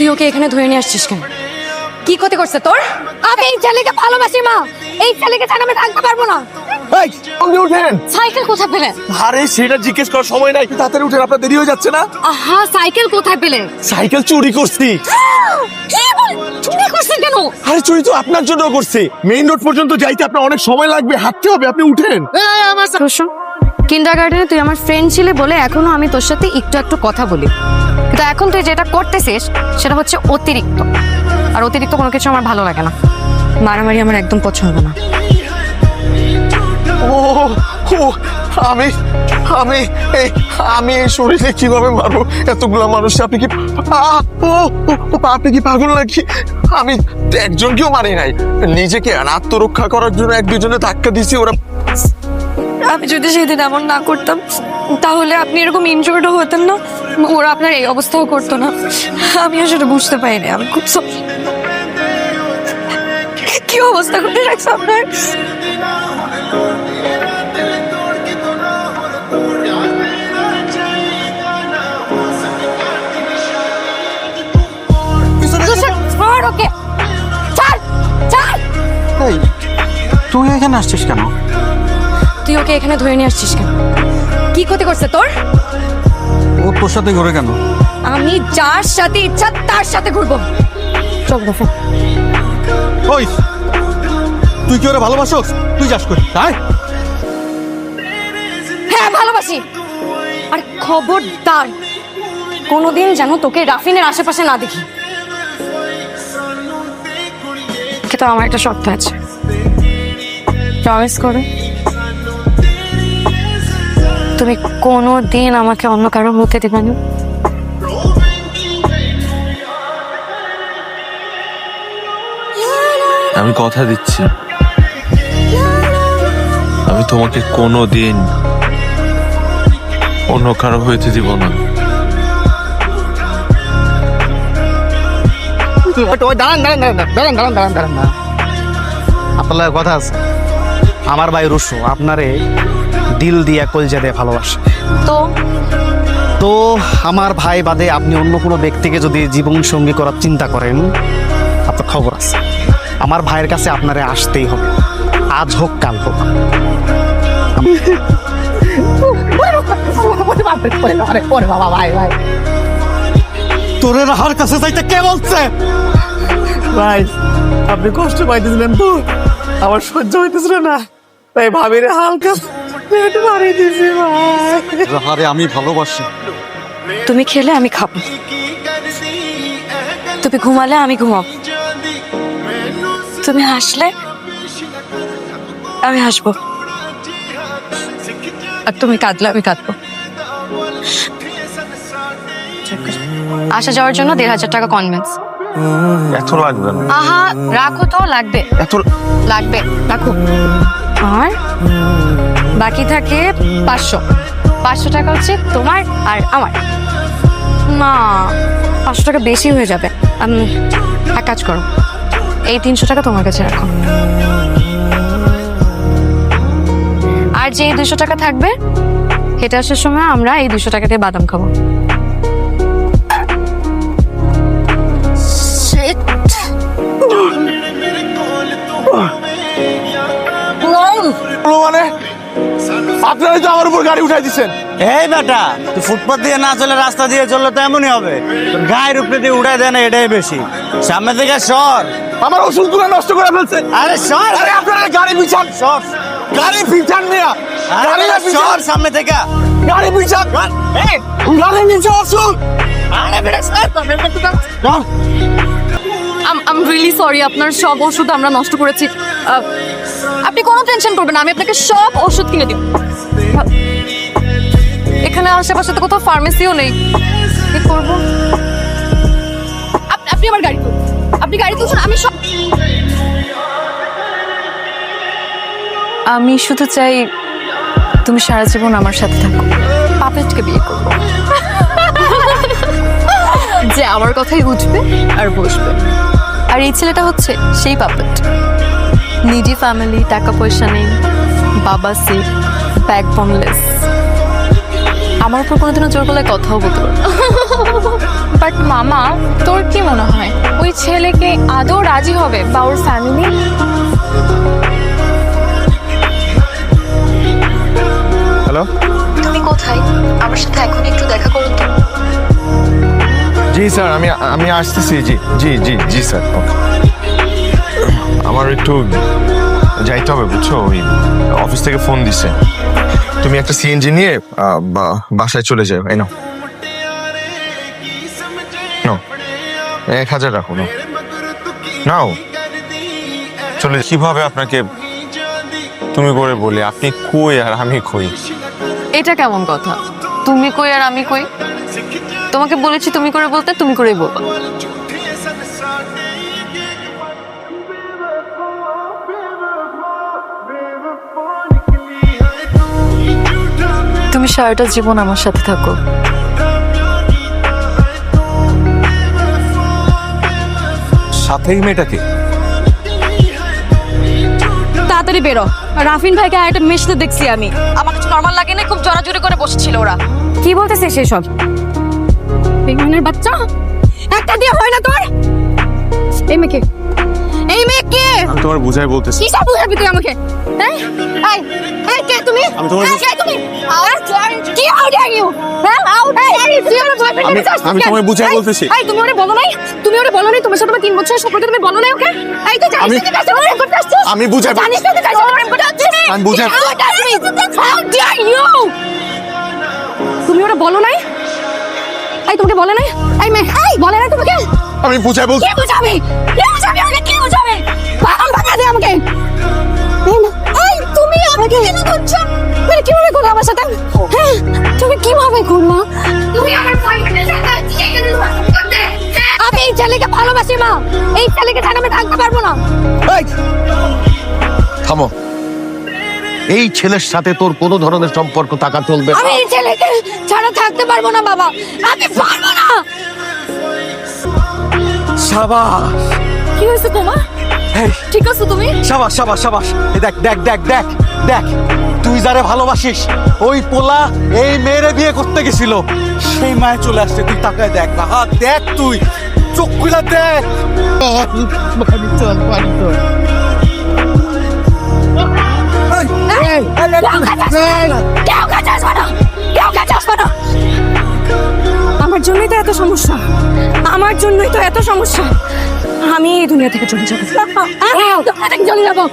তুই ওকে এখানে ধরে নিয়ে আসছিস কেন? কি ক্ষতি করছে তোর? আমি এই ছেলেকে ভালোবাসি মা, এই ছেলেকে ছাড়া আমি থাকতে পারবো না। এই আপনি উঠেন। সাইকেল কোথায় পেলে? আরে সেটা জিজ্ঞেস করার সময় নাই, তাড়াতাড়ি উঠেন, আপনার দেরি হয়ে যাচ্ছে না। আহা, সাইকেল কোথায় পেলে? সাইকেল চুরি করছি। কি বল, চুরি করছিস কেন? আরে চুরি তো আপনার জন্য করছি। মেইন রোড পর্যন্ত যাইতে আপনার অনেক সময় লাগবে, হাঁটতে হবে, আপনি উঠেন। কিন্ডারগার্টেনে তুই আমার ফ্রেন্ড ছিলে বলে এখনো আমি তোর সাথে একটু একটু কথা বলি, কিন্তু এখন তুই যেটা করতেছিস সেটা হচ্ছে অতিরিক্ত, আর অতিরিক্ত কোনো কিছু আমার ভালো লাগে না। মারামারি আমার একদম পছন্দ না। ও ও আমি আমি এই আমি এই শরীরে কিভাবে মারবো এতগুলা মানুষ? আপনি কি আপনি কি পাগল নাকি? আমি একজনকেও মারি নাই, নিজেকে আত্মরক্ষা করার জন্য এক দুজনে ধাক্কা দিছি। ওরা আমি যদি সেদিন এমন না করতাম তাহলে আপনি এরকম ইনজুর্ডও হতেন না, ওরা আপনার এই অবস্থাও করতো না। আমি আসলে বুঝতে পারিনি, আমি খুব কি অবস্থা করে রাখছে আপনার। ওকে চল চল। এই তুই এখানে আসছিস কেন? তুই ওকে এখানে ধরে নিয়ে আসছিস কেন? কি ক্ষতি করছে তোর? ও তোর সাথে ঘুরে কেন? আমি যার সাথে ইচ্ছা তার সাথে ঘুরবো। চল দেখো। ওই তুই কি ওরা ভালোবাসোস? তুই যাস করি তাই? হ্যাঁ ভালোবাসি, আর খবরদার কোনোদিন যেন তোকে রাফিনের আশেপাশে না দেখি। কিন্তু আমার একটা শর্ত আছে, প্রমিস করো তুমি কোনোদিন আমাকে অন্য কারো হতে দেবে না। আমি কথা দিচ্ছি, আমি তোমাকে কোনোদিন অন্য কারো হইতে দিব না। আপনার লগে কথা আছে। আমার ভাই রুশু আপনারে দিল দিয়া কলজা দিয়ে ভালোবাসে। তো তো আমার ভাই বাদে আপনি অন্য কোনো ব্যক্তিকে যদি জীবন সঙ্গী করার চিন্তা করেন, আপনার খবর আছে, আমার ভাইয়ের কাছে আপনারে আসতেই হবে, আজ হোক কাল হোক। তোরে রাহার কাছে যাইতে কে বলছে? ভাই আপনি কষ্ট পাইতেছিলেন তো, আমার সহ্য হইতেছিল না, তাই ভাবিরে হালকা পেট মারিয়ে দিছি ভাই। রাহারে আমি ভালোবাসি। তুমি খেলে আমি খাবো, তুমি ঘুমালে আমি ঘুমাবো, তুমি হাসলে আমি হাসবো, আর তুমি কাঁদলে আমি কাঁদবো। আসা যাওয়ার জন্য 1,500 টাকা কনভেন্স। এত লাগবে না। আহা রাখো, তো লাগবে, এত লাগবে রাখো। আর বাকি থাকে 500 টাকা হচ্ছে তোমার আর আমার। না 500 টাকা বেশি হয়ে যাবে। এক কাজ করো, এই 300 টাকা তোমার কাছে রাখো, আর যে 200 টাকা থাকবে হেঁটে আসার সময় আমরা এই 200 টাকা দিয়ে বাদাম খাবো। মানে আপনারাই তো আমার উপর গাড়ি উঠাই দিচ্ছেন। এই বেটা, তুই ফুটপাথ দিয়ে না চলে রাস্তা দিয়ে চললে তো এমনই হবে। তোর গায়ের উপরে দিয়ে উঠাই দেয় না, এটাই বেশি। সামনে থেকে সর, আমার ওষুধগুলো নষ্ট করে ফেলছে। আরে সর, আরে আপনারা গাড়ি পিছান, সর, গাড়ি পিছান মিয়া, গাড়ি আরে সর সামনে থেকে। গাড়ি পিছান, এই গাড়ি নিচে আসুন। আম রিয়েলি সরি, আপনার সব ওষুধ আমরা নষ্ট করেছি। আপনি কোনো টেনশন করবেন না, আমি আপনাকে সব ওষুধ কিনে দিব। এখানে আশেপাশে তো কোথাও ফার্মেসিও নেই, কি করব? আপনি আমার গাড়ি তুলুন, আপনি গাড়ি তুলছেন, আমি সব। আমি শুধু চাই তুমি সারা জীবন আমার সাথে থাকো, পাপেটকে বিয়ে করো, যে আমার কথাই উঠবে আর বসবে। আর এই ছেলেটা হচ্ছে সেই পাপেট, নিডি ফ্যামিলি, টাকা পয়সা নেই, বাবা সিক, ব্যাকবোনলেস, আমার উপর কোনোদিনও জোর গলায় কথাও বলতে পারবে। বাট মামা, তোর তোমার কি মনে হয় ওই ছেলেকে আদৌ রাজি হবে বা ওর ফ্যামিলি? হ্যালো, তুমি কোথায়? আমার সাথে এখন একটু দেখা করুন তো। জি স্যার, আমি আসতেছি। জি জি জি জি স্যার, ওকে। আমার একটু যাইতে হবে, বুঝছো, ওই অফিস থেকে ফোন দিছে। তুমি একটা সিএনজি নিয়ে বাসায় চলে যাও। এই নাও, 1000 রাখো। নাও, চলে। কিভাবে আপনাকে তুমি করে বলি? আপনি কই আর আমি কই? এটা কেমন কথা? তুমি কই আর আমি কই? তোমাকে বলেছি তুমি করে বলতে, তুমি করেই বলবা। তুমি সারাটা জীবন আমার সাথে থাকো। সাথেই মেয়েটাকে তাড়াতাড়ি বেরো। রাফিন ভাইকে একটা মেশতে দেখছি আমি। আমার কাছে নরমাল লাগে না, খুব জোরাজুরি করে বসেছিল ওরা। কি বলতেছে সেসব? বেগুনের বাচ্চা, একটা দিয়ে হয় না তোর? এই মেয়েকে, এই মেয়েকে আমি তোমার বুঝাই বলতেছি। কি সব বুঝাবি তুই আমাকে? হ্যাঁ, এই এই কে তুমি? আমি তোমার এই, কে তুমি? কি আউট আর ইউ? হ্যাঁ, আউট আর ইউ? তুই আমার বয়ফ্রেন্ড এর কাছে আমি তোমায় বুঝাই বলতেছি। এই তুমি ওরে বলো নাই? তুমি ওরে বলো নাই তোমার সাথে আমার 3 বছরের সম্পর্ক, তুমি বলো নাই ওকে? এই তো জানিস তুই কাছে প্রেম করতে আসছিস? আমি বুঝাই জানিস তুই কাছে প্রেম করতে আসছিস? আমি বুঝাই। How dear you? তুমি ওরে বলো নাই? এই তোমাকে বলে নাই? এই মেয়ে, এই বলে নাই তোমাকে? আমি বুঝাই বলছি। কি বুঝাবি? কি বুঝাবি আমাকে? কি বুঝাবি? পাগল বানা দে আমাকে। এই না, এই তুমি আমাকে কেন করছো? তুমি কিভাবে করলে আমার সাথে? হ্যাঁ, তুমি কিভাবে করলা? তুমি আমার বয়ফ্রেন্ডের সাথে এখানে করতে? আমি এই ছেলেকে ভালোবাসি মা। এই ছেলেকে ছাড়া আমি থাকতে পারবো না। এই, থামো। এই ছেলের সাথে তোর কোনো ধরনের সম্পর্ক থাকা চলবে না। আমি এই ছেলেকে ছাড়া থাকতে পারবো না বাবা। আমি পারবো না। সাবাস, কি হয়েছে তোমার? ঠিক আছে তুমি? সাবাস, সাবাস, সাবাস। এই দেখ দেখ দেখ দেখ দেখ, তুই যারে ভালোবাসিস ওই পোলা এই মেয়েরে বিয়ে করতে গেছিল, সেই মায়ে চলে আসছে। তুই তাকায় দেখ না, হাত দেখ, তুই চোখ খুলে দেখ। কেউ কাছে আসবে না। কেউ কাছে আসবে না। আমার জন্যই তো এত সমস্যা। আমার জন্যই তো এত সমস্যা। আমি এই দুনিয়া থেকে চলে যাবো। আমি এই দুনিয়া থেকে চলে যাবো।